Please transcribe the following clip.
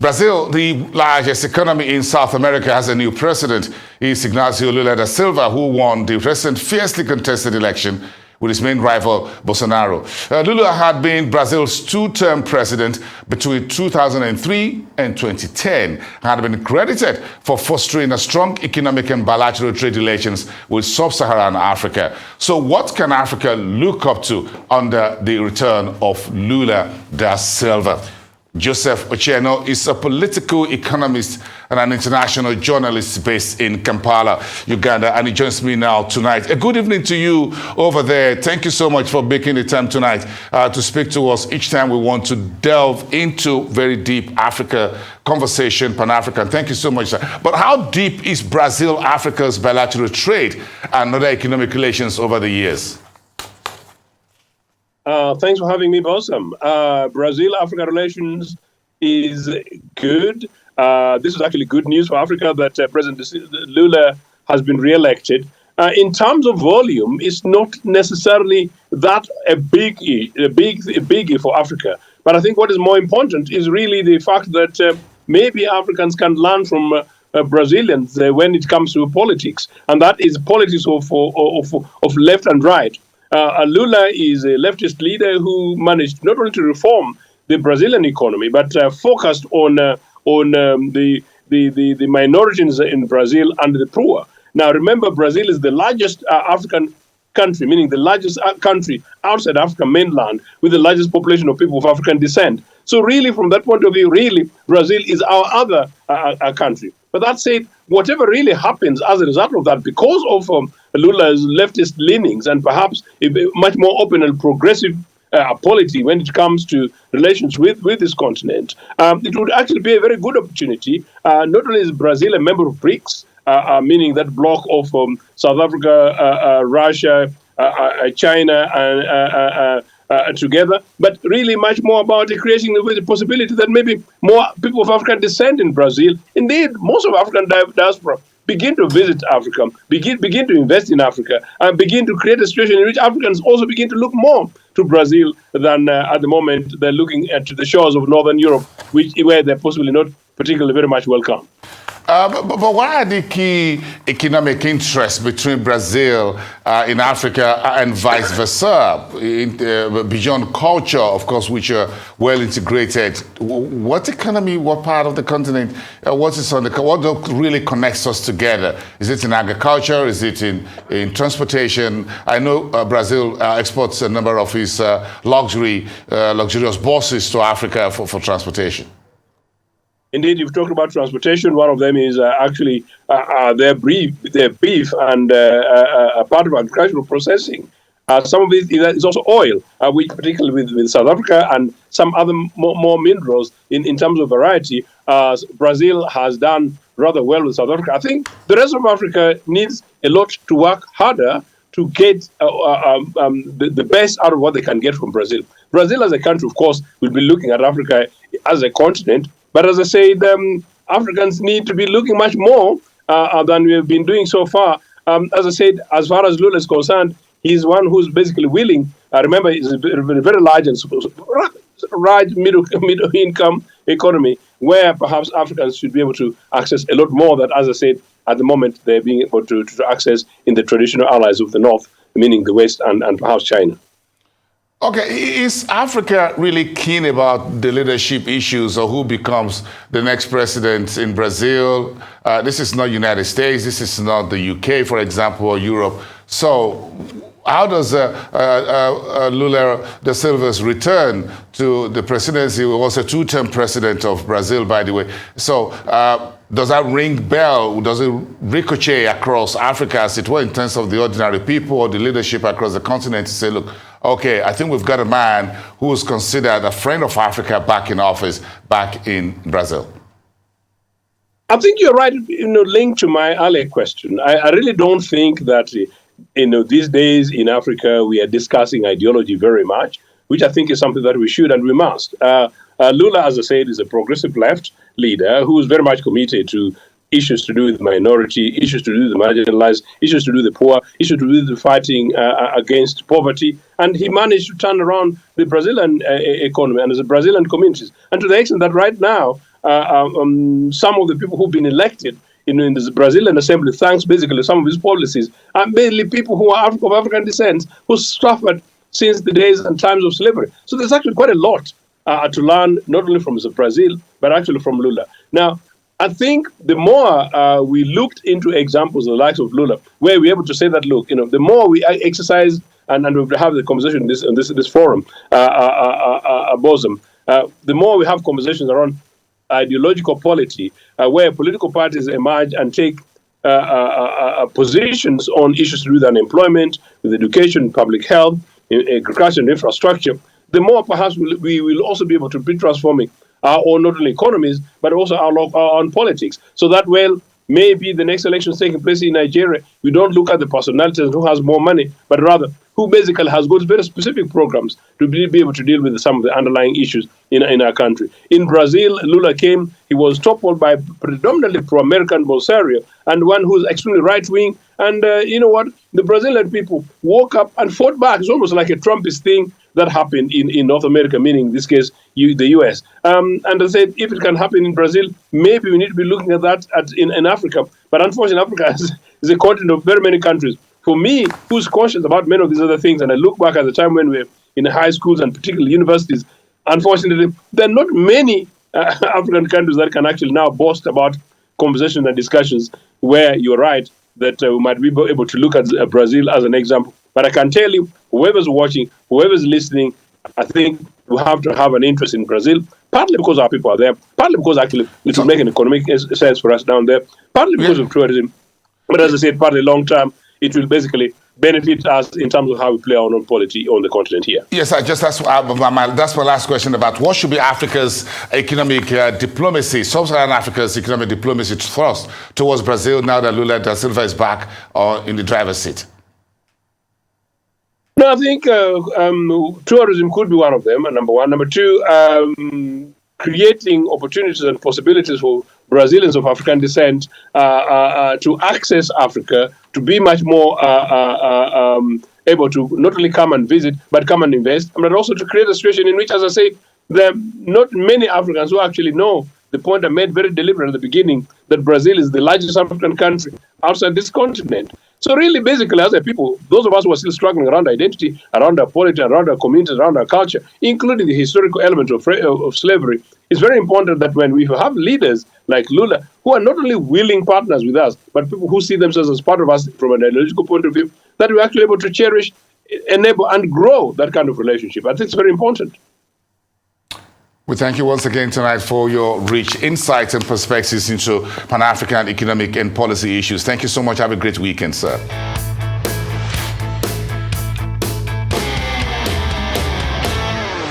Brazil, the largest economy in South America, has a new president. It's Ignacio Lula da Silva, who won the recent fiercely contested election with his main rival, Bolsonaro. Lula had been Brazil's two-term president between 2003 and 2010, and had been credited for fostering a strong economic and bilateral trade relations with sub-Saharan Africa. So what can Africa look up to under the return of Lula da Silva? Joseph Oshieno is a political economist and an international journalist based in Kampala, Uganda, and he joins me now tonight. A good evening to you over there. Thank you so much for making the time tonight to speak to us each time we want to delve into very deep Africa conversation, Pan-African. Thank you so much, sir. But how deep is Brazil-Africa's bilateral trade and other economic relations over the years? Thanks for having me, Bossam. Brazil-Africa relations is good. This is actually good news for Africa that President Lula has been re-elected. In terms of volume, it's not necessarily that a biggie for Africa. But I think what is more important is really the fact that maybe Africans can learn from Brazilians when it comes to politics, and that is politics of left and right. Lula is a leftist leader who managed not only to reform the Brazilian economy, but focused on the minorities in Brazil and the poor. Now, remember, Brazil is the largest African country, meaning the largest country outside Africa mainland with the largest population of people of African descent. So really, from that point of view, really, Brazil is our other country. But that said, whatever really happens as a result of that, because of Lula's leftist leanings and perhaps a much more open and progressive polity when it comes to relations with this continent, it would actually be a very good opportunity. Not only is Brazil a member of BRICS, meaning that bloc of South Africa, Russia, China, and together, but really much more about creating the possibility that maybe more people of African descent in Brazil, indeed most of African diaspora, begin to visit Africa, begin to invest in Africa, and begin to create a situation in which Africans also begin to look more to Brazil than at the moment they're looking at the shores of Northern Europe, where they're possibly not particularly very much welcome. But what are the key economic interests between Brazil in Africa and vice versa, beyond culture, of course, which are well integrated? What economy, what part of the continent, what really connects us together? Is it in agriculture? Is it in transportation? I know Brazil exports a number of its luxurious buses to Africa for transportation. Indeed, you've talked about transportation. One of them is actually their beef and a part of agricultural processing. Some of it is also oil, which particularly with South Africa and some other more minerals in terms of variety. Brazil has done rather well with South Africa. I think the rest of Africa needs a lot to work harder to get the best out of what they can get from Brazil. Brazil as a country, of course, will be looking at Africa as a continent. But as I said, Africans need to be looking much more than we have been doing so far. As I said, as far as Lula is concerned, he's one who's basically willing. Remember, it's a very large and middle income economy where perhaps Africans should be able to access a lot more that, as I said, at the moment they're being able to access in the traditional allies of the North, meaning the West and perhaps China. Okay, is Africa really keen about the leadership issues or who becomes the next president in Brazil? This is not United States, this is not the UK, for example, or Europe. So how does Lula da Silva's return to the presidency, who was a two-term president of Brazil, by the way, so does that ring bell? Does it ricochet across Africa, as it were, in terms of the ordinary people or the leadership across the continent to say, look, okay, I think we've got a man who is considered a friend of Africa back in office, back in Brazil? I think you're right, linked to my earlier question. I really don't think that, these days in Africa, we are discussing ideology very much, which I think is something that we should and we must. Lula, as I said, is a progressive left leader who is very much committed to issues to do with minority, issues to do with the marginalized, issues to do with the poor, issues to do with the fighting against poverty. And he managed to turn around the Brazilian economy and the Brazilian communities. And to the extent that right now, some of the people who've been elected in the Brazilian assembly, thanks basically to some of his policies, are mainly people who are of African descent, who suffered since the days and times of slavery. So there's actually quite a lot to learn, not only from Brazil, but actually from Lula. Now, I think the more we looked into examples of the likes of Lula, where we're able to say that, look, the more we exercise and we have the conversation in this forum, Bosom, the more we have conversations around ideological polity, where political parties emerge and take positions on issues to do with unemployment, with education, public health, agriculture and infrastructure, the more perhaps we will also be able to be transforming our own not only economies, but also our own politics. So that, well, maybe the next elections taking place in Nigeria, we don't look at the personalities who has more money, but rather who basically has got very specific programs to be able to deal with some of the underlying issues in our country. In Brazil, Lula came, he was toppled by predominantly pro-American Bolsonaro, and one who's extremely right-wing. And you know what? The Brazilian people woke up and fought back. It's almost like a Trumpist thing that happened in North America, meaning in this case, the US. And I said, if it can happen in Brazil, maybe we need to be looking at that in Africa. But unfortunately, Africa is a continent of very many countries. For me, who's conscious about many of these other things, and I look back at the time when we were in high schools and particularly universities, unfortunately, there are not many African countries that can actually now boast about conversations and discussions where you're right, that we might be able to look at Brazil as an example. But I can tell you, whoever's watching, whoever's listening, I think we have to have an interest in Brazil, partly because our people are there, partly because actually it will make an economic sense for us down there, partly because of tourism. But as I said, partly long term, it will basically benefit us in terms of how we play our own polity on the continent here. Yes, that's my last question about what should be Africa's economic diplomacy, Sub-Saharan Africa's economic diplomacy thrust towards Brazil now that Lula da Silva is back in the driver's seat. No, I think tourism could be one of them, number one. Number two, creating opportunities and possibilities for Brazilians of African descent to access Africa, to be much more able to not only come and visit, but come and invest, but also to create a situation in which, as I say, there are not many Africans who actually know the point I made very deliberate at the beginning, that Brazil is the largest African country outside this continent. So really, basically, as a people, those of us who are still struggling around identity, around our polity, around our communities, around our culture, including the historical element of slavery, it's very important that when we have leaders like Lula, who are not only willing partners with us, but people who see themselves as part of us from an ideological point of view, that we're actually able to cherish, enable, and grow that kind of relationship. I think it's very important. We thank you once again tonight for your rich insights and perspectives into Pan-African economic and policy issues. Thank you so much. Have a great weekend, sir.